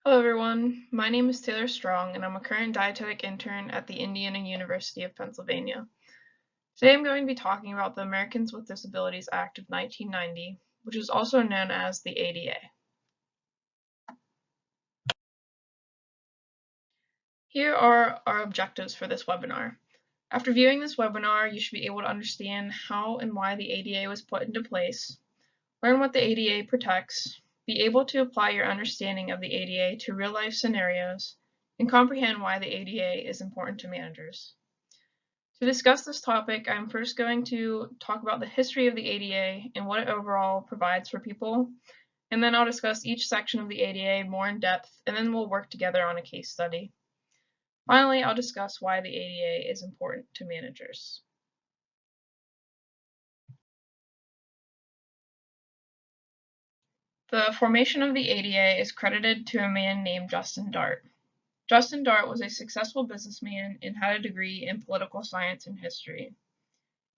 Hello everyone, my name is Taylor Strong and I'm a current dietetic intern at the Indiana University of Pennsylvania. Today I'm going to be talking about the Americans with Disabilities Act of 1990, which is also known as the ADA. Here are our objectives for this webinar. After viewing this webinar, you should be able to understand how and why the ADA was put into place, learn what the ADA protects, be able to apply your understanding of the ADA to real-life scenarios, and comprehend why the ADA is important to managers. To discuss this topic, I'm first going to talk about the history of the ADA and what it overall provides for people, and then I'll discuss each section of the ADA more in depth, and then we'll work together on a case study. Finally, I'll discuss why the ADA is important to managers. The formation of the ADA is credited to a man named Justin Dart. Justin Dart was a successful businessman and had a degree in political science and history.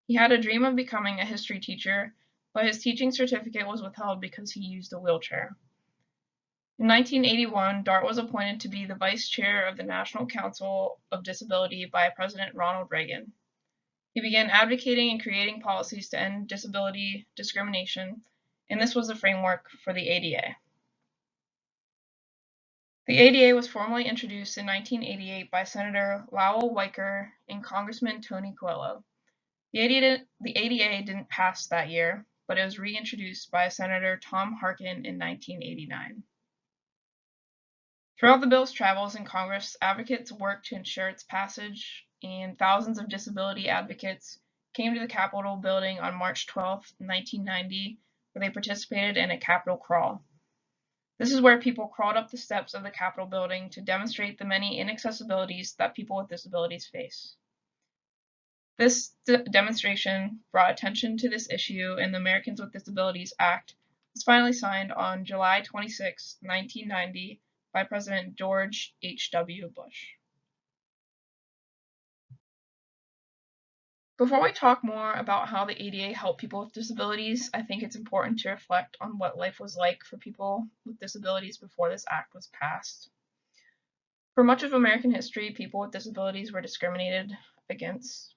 He had a dream of becoming a history teacher, but his teaching certificate was withheld because he used a wheelchair. In 1981, Dart was appointed to be the vice chair of the National Council of Disability by President Ronald Reagan. He began advocating and creating policies to end disability discrimination, and this was the framework for the ADA. The ADA was formally introduced in 1988 by Senator Lowell Weicker and Congressman Tony Coelho. The ADA didn't pass that year, but it was reintroduced by Senator Tom Harkin in 1989. Throughout the bill's travels in Congress, advocates worked to ensure its passage, and thousands of disability advocates came to the Capitol building on March 12, 1990, where they participated in a Capitol crawl. This is where people crawled up the steps of the Capitol building to demonstrate the many inaccessibilities that people with disabilities face. This demonstration brought attention to this issue, and the Americans with Disabilities Act was finally signed on July 26, 1990 by President George H.W. Bush. Before we talk more about how the ADA helped people with disabilities, I think it's important to reflect on what life was like for people with disabilities before this act was passed. For much of American history, people with disabilities were discriminated against.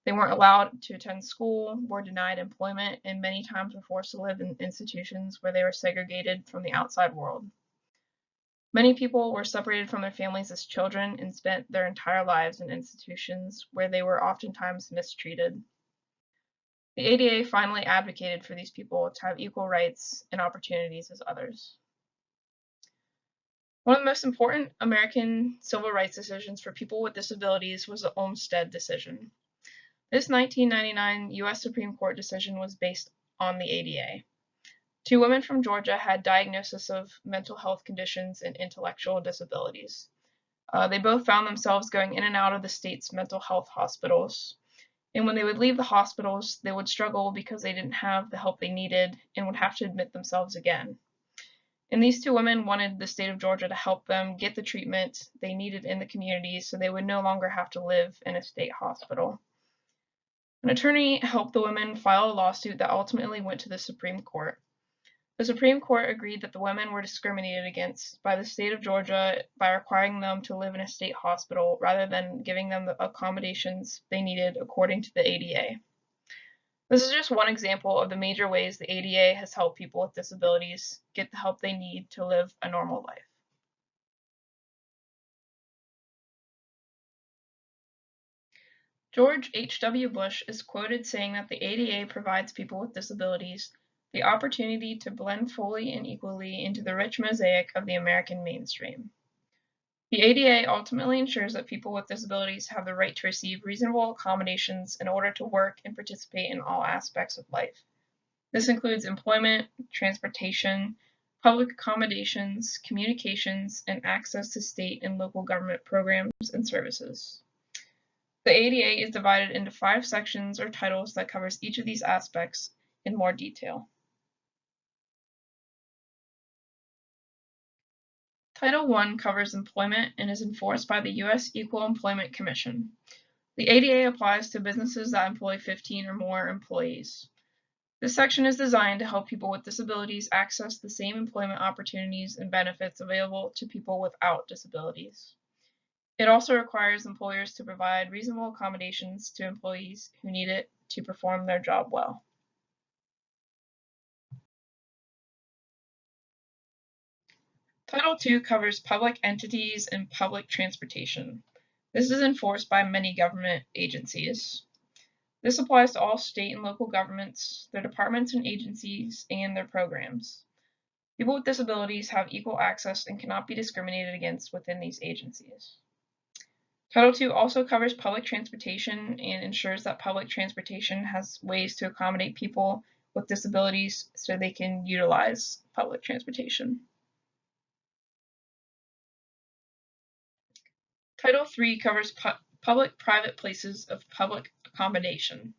They weren't allowed to attend school, were denied employment, and many times were forced to live in institutions where they were segregated from the outside world. Many people were separated from their families as children and spent their entire lives in institutions where they were oftentimes mistreated. The ADA finally advocated for these people to have equal rights and opportunities as others. One of the most important American civil rights decisions for people with disabilities was the Olmstead decision. This 1999 U.S. Supreme Court decision was based on the ADA. Two women from Georgia had diagnosis of mental health conditions and intellectual disabilities. They both found themselves going in and out of the state's mental health hospitals. And when they would leave the hospitals, they would struggle because they didn't have the help they needed and would have to admit themselves again. And these two women wanted the state of Georgia to help them get the treatment they needed in the community so they would no longer have to live in a state hospital. An attorney helped the women file a lawsuit that ultimately went to the Supreme Court. The Supreme Court agreed that the women were discriminated against by the state of Georgia by requiring them to live in a state hospital rather than giving them the accommodations they needed according to the ADA. This is just one example of the major ways the ADA has helped people with disabilities get the help they need to live a normal life. George H.W. Bush is quoted saying that the ADA provides people with disabilities the opportunity to blend fully and equally into the rich mosaic of the American mainstream. The ADA ultimately ensures that people with disabilities have the right to receive reasonable accommodations in order to work and participate in all aspects of life. This includes employment, transportation, public accommodations, communications, and access to state and local government programs and services. The ADA is divided into 5 sections or titles that covers each of these aspects in more detail. Title I covers employment and is enforced by the U.S. Equal Employment Commission. The ADA applies to businesses that employ 15 or more employees. This section is designed to help people with disabilities access the same employment opportunities and benefits available to people without disabilities. It also requires employers to provide reasonable accommodations to employees who need it to perform their job well. Title II covers public entities and public transportation. This is enforced by many government agencies. This applies to all state and local governments, their departments and agencies, and their programs. People with disabilities have equal access and cannot be discriminated against within these agencies. Title II also covers public transportation and ensures that public transportation has ways to accommodate people with disabilities so they can utilize public transportation. Title III covers public-private places of public accommodation.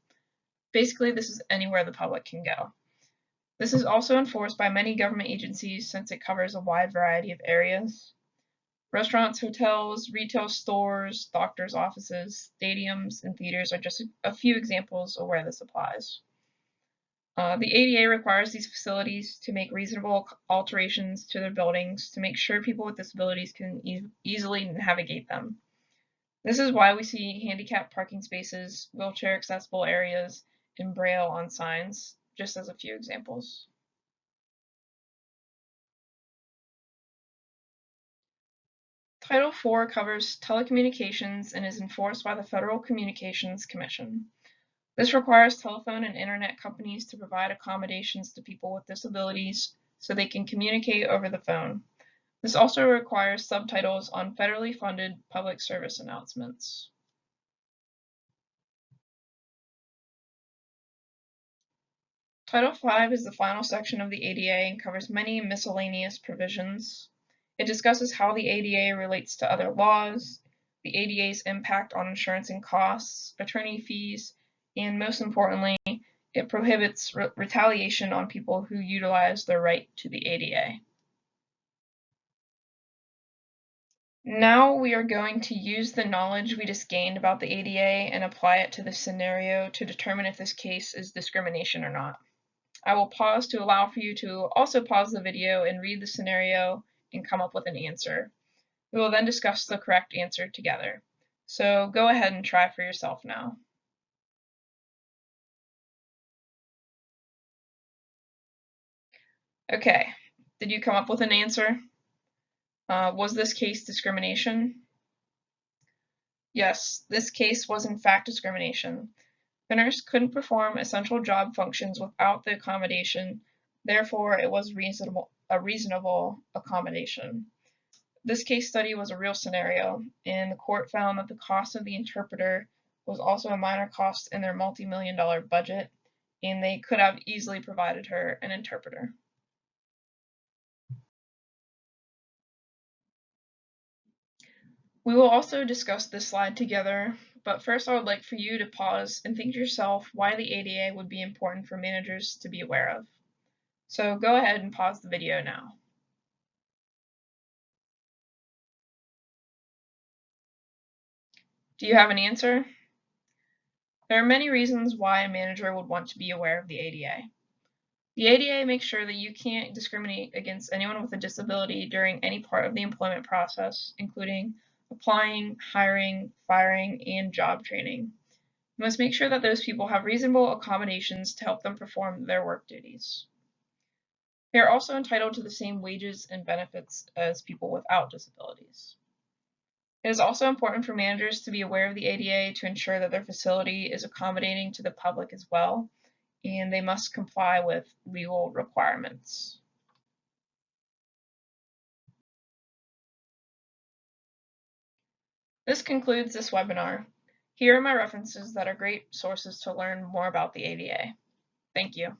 Basically, this is anywhere the public can go. This is also enforced by many government agencies since it covers a wide variety of areas. Restaurants, hotels, retail stores, doctors' offices, stadiums, and theaters are just a few examples of where this applies. The ADA requires these facilities to make reasonable alterations to their buildings to make sure people with disabilities can easily navigate them. This is why we see handicapped parking spaces, wheelchair accessible areas, and Braille on signs, just as a few examples. Title IV covers telecommunications and is enforced by the Federal Communications Commission. This requires telephone and internet companies to provide accommodations to people with disabilities so they can communicate over the phone. This also requires subtitles on federally funded public service announcements. Title V is the final section of the ADA and covers many miscellaneous provisions. It discusses how the ADA relates to other laws, the ADA's impact on insurance and costs, attorney fees, and most importantly, it prohibits retaliation on people who utilize their right to the ADA. Now we are going to use the knowledge we just gained about the ADA and apply it to this scenario to determine if this case is discrimination or not. I will pause to allow for you to also pause the video and read the scenario and come up with an answer. We will then discuss the correct answer together. So go ahead and try for yourself now. Okay, did you come up with an answer? Was this case discrimination? Yes, this case was in fact discrimination. The nurse couldn't perform essential job functions without the accommodation, therefore it was a reasonable accommodation. This case study was a real scenario, and the court found that the cost of the interpreter was also a minor cost in their multi-million-dollar budget, and they could have easily provided her an interpreter. We will also discuss this slide together, but first I would like for you to pause and think to yourself why the ADA would be important for managers to be aware of. So go ahead and pause the video now. Do you have an answer? There are many reasons why a manager would want to be aware of the ADA. The ADA makes sure that you can't discriminate against anyone with a disability during any part of the employment process, including applying, hiring, firing, and job training. You must make sure that those people have reasonable accommodations to help them perform their work duties. They are also entitled to the same wages and benefits as people without disabilities. It is also important for managers to be aware of the ADA to ensure that their facility is accommodating to the public as well, and they must comply with legal requirements. This concludes this webinar. Here are my references that are great sources to learn more about the ADA. Thank you.